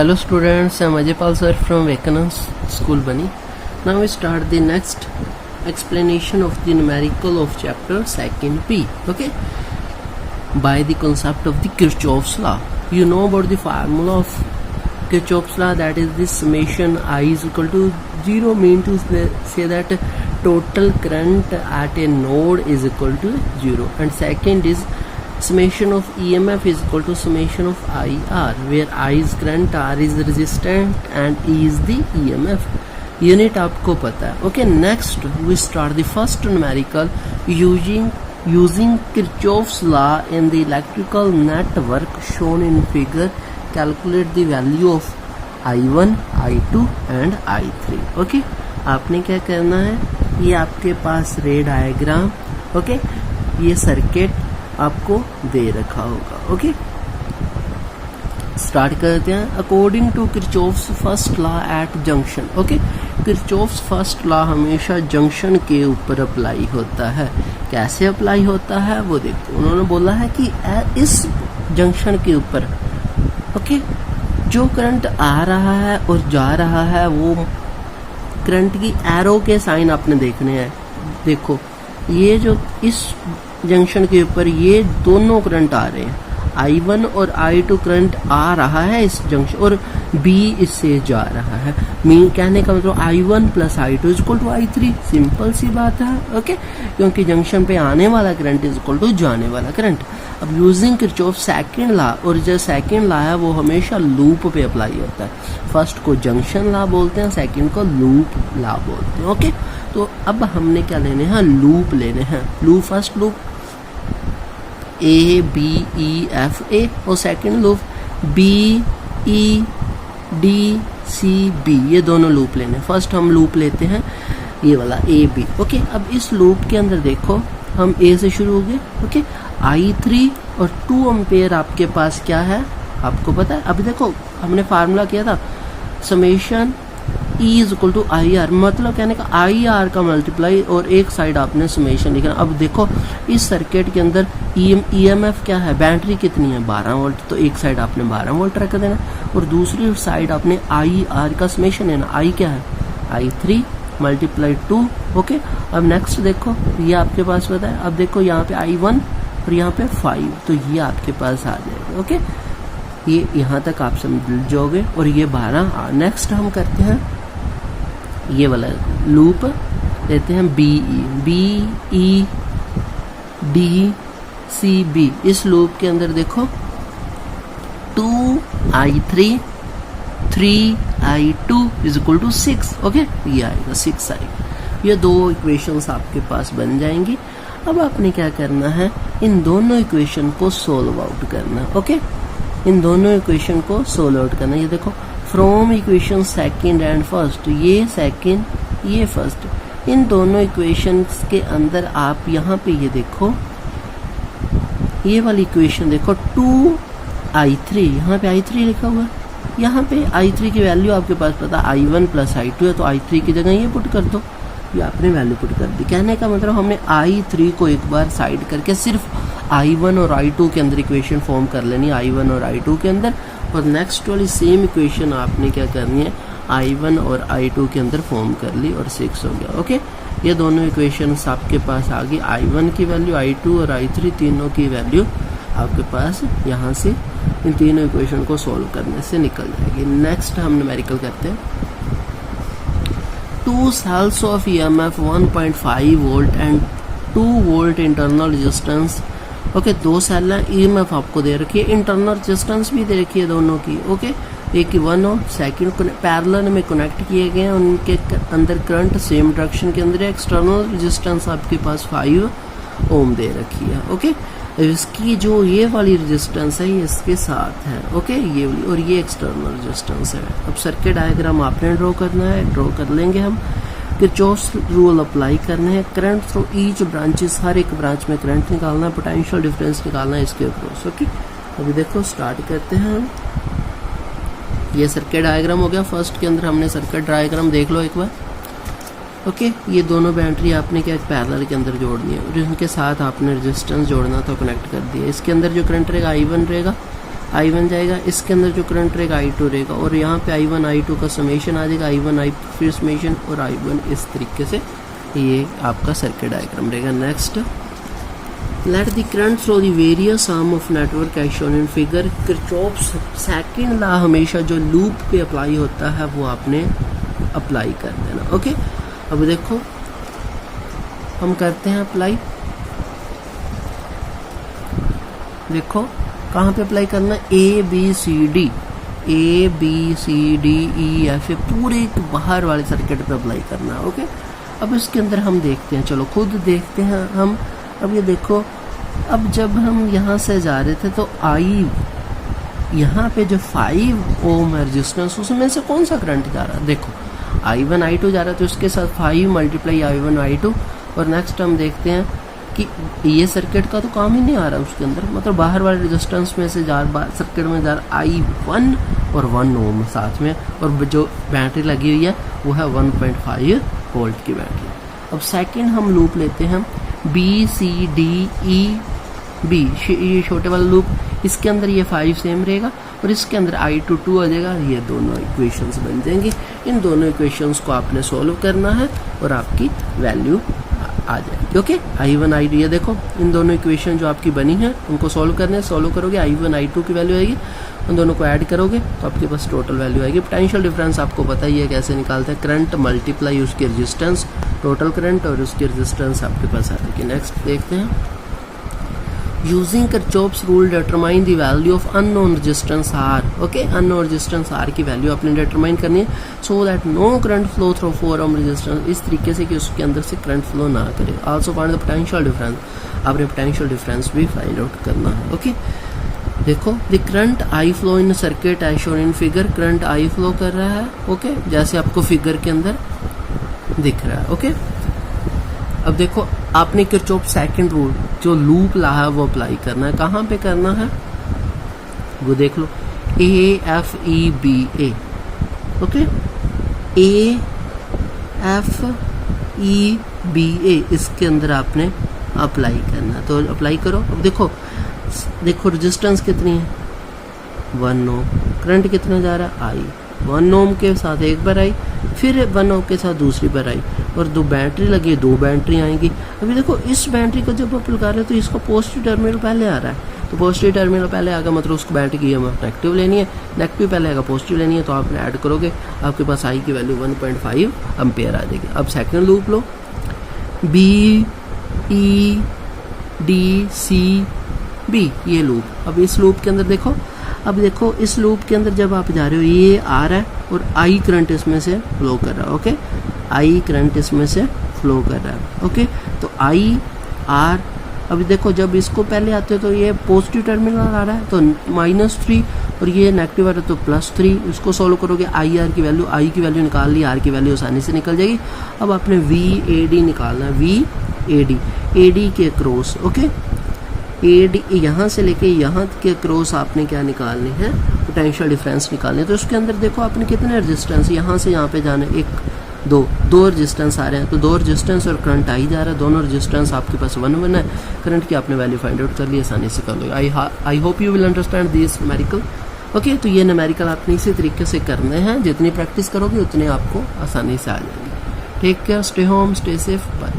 Hello students, I am Ajaypal sir from Vivekanand School Bani. Now we start the next explanation of the numerical of chapter 2nd P. Okay, by the concept of the Kirchhoff's law. You know about the formula of Kirchhoff's law, that is the summation I is equal to 0, mean to say that total current at a node is equal to 0, and second is summation of EMF is equal to summation of IR, where I is current, R is resistance and E is the EMF. Unit आपको पता है. Okay, next we start the first numerical using Kirchhoff's law in the electrical network shown in figure. Calculate the value of I1, I2 and I3. Okay, आपने क्या करना है, ये आपके पास रे डायग्राम, ओके, ये सर्किट आपको दे रखा होगा. ओके, स्टार्ट करते हैं. According to Kirchhoff's first law at junction. Okay, Kirchhoff's first law हमेशा जंक्शन के ऊपर अप्लाई होता है. कैसे अप्लाई होता है वो देखो. उन्होंने बोला है कि इस जंक्शन के ऊपर ओके जो करंट आ रहा है और जा रहा है वो करंट की एरो के साइन आपने देखने हैं. देखो, ये जो इस जंक्शन के ऊपर ये दोनों करंट आ रहे हैं, I1 और I2 करंट आ रहा है इस जंक्शन और B इससे जा रहा है. मीन कहने का मतलब I1 plus I2 is equal to I3. Simple सी बात है. ओके, क्योंकि जंक्शन पे आने वाला करंट इज इक्वल टू जाने वाला करंट. अब यूजिंग किरचॉफ सेकंड लॉ, और जो सेकंड लॉ है वो हमेशा लूप पे अप्लाई होता है. फर्स्ट को जंक्शन लॉ बोलते हैं, सेकंड को लूप लॉ बोलते हैं. ओके, तो अब हमने क्या लेने हैं, लूप लेने हैं. Loop, first loop A B E F A और second loop B E D C B. ये दोनों लूप लेने. फर्स्ट हम लूप लेते हैं ये वाला A B. ओके, अब इस लूप के अंदर देखो हम A से शुरू हो गए. ओके, I3 और 2 एम्पेयर आपके पास क्या है आपको पता है. अभी देखो हमने फार्मूला किया था summation E is equal to I R, मतलब कहने का आई आर का मल्टीप्लाई और एक साइड आपने समेशन लिखना. अब देखो इस सर्किट के अंदर EMF क्या है, बैटरी कितनी है 12 वोल्ट, तो एक साइड आपने 12 वोल्ट रख देना और दूसरी साइड आपने आई आर का समेशन लेना. आई क्या है, I3 मल्टीप्लाई 2. ओके, अब नेक्स्ट देखो ये आपके पास पता है. अब देखो यहाँ पे I1 और यहाँ पे 5, तो ये आपके पास आ जाएगा. ओके, ये यहाँ तक आप समझ जाओगे और ये 12. नेक्स्ट हम करते हैं ये वाला लूप लेते हैं B E D C B. इस लूप के अंदर देखो 2I3 3I2 is equal to 6. Okay, ये आएगा 6 आएगा. ये दो इक्वेशंस आपके पास बन जाएंगी. अब आपने क्या करना है, इन दोनों इक्वेशन को सोल्व आउट करना. ओके, इन दोनों इक्वेशन को सोल्व आउट करना. ये देखो from equation second and first, ये सेकंड ये फर्स्ट, इन दोनों इक्वेशंस के अंदर आप यहाँ पे ये देखो ये वाली इक्वेशन देखो 2I3, यहाँ पे I3 लिखा हुआ है. यहाँ पे I3 की वैल्यू आपके पास पता I1 प्लस I2 है, तो I3 की जगह ये पुट कर दो. ये आपने वैल्यू पुट कर दी. कहने का मतलब हमने I3 को एक बार साइड करके सिर्फ I1 और I2 के अंदर इक्वेशन फॉर्म कर लेनी, I1 और I2 के अंदर, और नेक्स्ट वाली सेम इक्वेशन आपने क्या करनी है I1 और I2 के अंदर फॉर्म कर ली और 6 हो गया. ओके, ये दोनों इक्वेशन आपके पास आ गई. I1 की वैल्यू, I2 और I3 तीनों की वैल्यू आपके पास यहाँ से इन तीनों इक्वेशन को सॉल्व करने से निकल जाएगी. नेक्स्ट हम न्यूमेरिकल करते हैं. 2 cells of EMF 1.5 volt and 2 volt internal resistance. Okay, 2 cell है, EMF आपको दे रखी है, इंटरनल रेजिस्टेंस भी दे रखी है दोनों की. ओके, एक की 1 और सेकंड पैरेलल में कनेक्ट किए गए हैं. उनके अंदर करंट सेम डायरेक्शन के अंदर है. एक्सटर्नल रेजिस्टेंस आपके पास 5 ओम दे रखी है. ओके, इसकी जो ये वाली रेजिस्टेंस है ये इसके साथ है. ओके, ये वाली, और ये एक्सटर्नल रेजिस्टेंस है. अब सर्किट डायग्राम आपने ड्रॉ करना है, ड्रॉ कर लेंगे हम. किरचॉफ्स रूल अप्लाई करने हैं. करंट थ्रू ईच ब्रांचेस, हर एक ब्रांच में करंट निकालना है, पोटेंशियल डिफरेंस निकालना है इसके अक्रॉस. ओके, अभी देखो स्टार्ट करते हैं हम. ये सर्किट डायग्राम हो गया. फर्स्ट के अंदर हमने सर्किट डायग्राम देख लो एक बार. ओके, ये दोनों बैटरी आपने क्या पैरेलल के अंदर जोड़नी है और इनके साथ आपने रेजिस्टेंस जोड़ना था, कनेक्ट कर दिया. इसके अंदर जो करंट रहेगा I1 रहेगा, I1 जाएगा, इसके अंदर जो करंट रहेगा I2 रहेगा, और यहाँ पे I1 I2 का समेशन आ जाएगा, I1 I फिर समेशन और I1, इस तरीके से ये आपका सर्किट डायग्राम रहेगा। Next, let the current flow the various arm of network as shown in figure. Kirchhoff's second law हमेशा जो लूप पे अप्लाई होता है वो आपने अप्लाई कर देना। ओके, अब देखो हम करते हैं अप्लाई। देखो कहाँ पे अप्लाई करना है, A B C D E F पूरे बाहर वाले सर्किट पे अप्लाई करना है। ओके, अब इसके अंदर हम देखते हैं, चलो खुद देखते हैं हम। अब ये देखो, अब जब हम यहाँ से जा रहे थे तो यहाँ पे जो 5 ओम रेजिस्टेंस उसमें से कौन सा करंट जा रहा है, देखो I1 I2 जा रहा है, तो उसके साथ 5 मल्टीप्लाई I1 I2। और नेक्स्ट हम देखते हैं कि ये सर्किट का तो काम ही नहीं आ रहा उसके अंदर, मतलब बाहर वाले रेजिस्टेंस में से सर्किट में जा रहा I1 और 1 ओम साथ में, और जो बैटरी लगी हुई है वो है 1.5 वोल्ट की बैटरी। अब सेकंड हम लूप लेते हैं B C D E B, ये छोटे वाला लूप, इसके अंदर ये 5 सेम रहेगा और इसके अंदर I2 2 आ जाएगा। ये दोनों इक्वेशंस बन जाएंगी। इन दोनों इक्वेशंस को आपने सॉल्व करना है और आपकी वैल्यू आ जाएगी। ओके, I1 I2, ये देखो इन दोनों इक्वेशन जो आपकी बनी है उनको सॉल्व करने हैं। सॉल्व करोगे I1 I2 की वैल्यू आएगी, उन दोनों को ऐड करोगे तो आपके पास टोटल वैल्यू आएगी। पोटेंशियल डिफरेंस आपको पता ही है कैसे निकालते हैं, करंट मल्टीप्लाई उसकी रेजिस्टेंस, टोटल करंट और उसकी रेजिस्टेंस आपके पास आ जाएगी। नेक्स्ट देखते हैं, using Kirchhoff's rule determine the value of unknown resistance R। Okay, unknown resistance R की वैल्यू आपने डिटरमाइन करनी है so that no current flow through 4 ohm resistance, इस तरीके से कि उसके अंदर से करंट फ्लो ना करे। Also find the potential difference, आपने पोटेंशियल डिफरेंस भी फाइंड आउट करना है। ओके, देखो the current I flow in circuit as shown in figure, current I flow कर रहा है। ओके, जैसे आपको फिगर के अंदर दिख रहा है। ओके, अब देखो आपने किरचॉफ सेकंड रूल जो लूप ला है वो अप्लाई करना है। कहाँ पे करना है वो देख लो, A F E B A। Okay, A F E B A इसके अंदर आपने अप्लाई करना है, तो अप्लाई करो। अब देखो रेजिस्टेंस कितनी है 1 ओम, करंट कितना जा रहा है I 1 ओम के साथ एक बार आई, फिर 1 ओम के साथ दूसरी बार आई, और 2 बैटरी लगी, 2 बैटरी आएंगी। अभी देखो इस बैटरी को जब आप लगा रहे हो तो इसका पॉजिटिव टर्मिनल पहले आ रहा है, तो पॉजिटिव टर्मिनल पहले आएगा, मतलब उसको बैटरी की हमें नेगेटिव लेनी है, नेगेटिव पहले आएगा पॉजिटिव लेनी है, तो आपने ऐड करोगे आपके पास I की वैल्यू 1.5 एम्पेयर आ जाएगी। अब सेकंड लूप लो, B E D C B, ये लूप। अब इस लूप के अंदर देखो, अब देखो इस लूप के अंदर जब आप जा रहे हो ये आ रहा है और I करंट इसमें से फ्लो कर रहा है। ओके, I करंट इसमें से फ्लो कर रहा है। ओके, तो I R, अभी देखो जब इसको पहले आते हो तो ये पॉजिटिव टर्मिनल आ रहा है तो -3, और ये नेगेटिव आ रहा है तो +3। इसको सॉल्व करोगे I की वैल्यू निकाल ली, R की वैल्यू आसानी से निकल जाएगी। अब आपने VAD निकालना है, VAD के क्रॉस। ओके, AD यहाँ से लेके यहाँ के क्रॉस आपने क्या निकालनी है, पोटेंशियल डिफरेंस निकालनी है। तो उसके अंदर देखो आपने कितने रेजिस्टेंस यहाँ से यहाँ पे जाना है, 1 2 रेजिस्टेंस आ रहे हैं, तो 2 रेजिस्टेंस और करंट आई जा रहा है, दोनों रेजिस्टेंस आपके पास 1 है। करंट की आपने वैल्यू फाइंड आउट कर ली, आसानी से कर लो। I hope you will understand this numerical. Okay, तो ये न्यूमेरिकल आपने इसी तरीके से करने हैं, जितनी प्रैक्टिस करोगे उतने आपको आसानी से आ जाएंगे। Take care, stay home, stay safe, bye.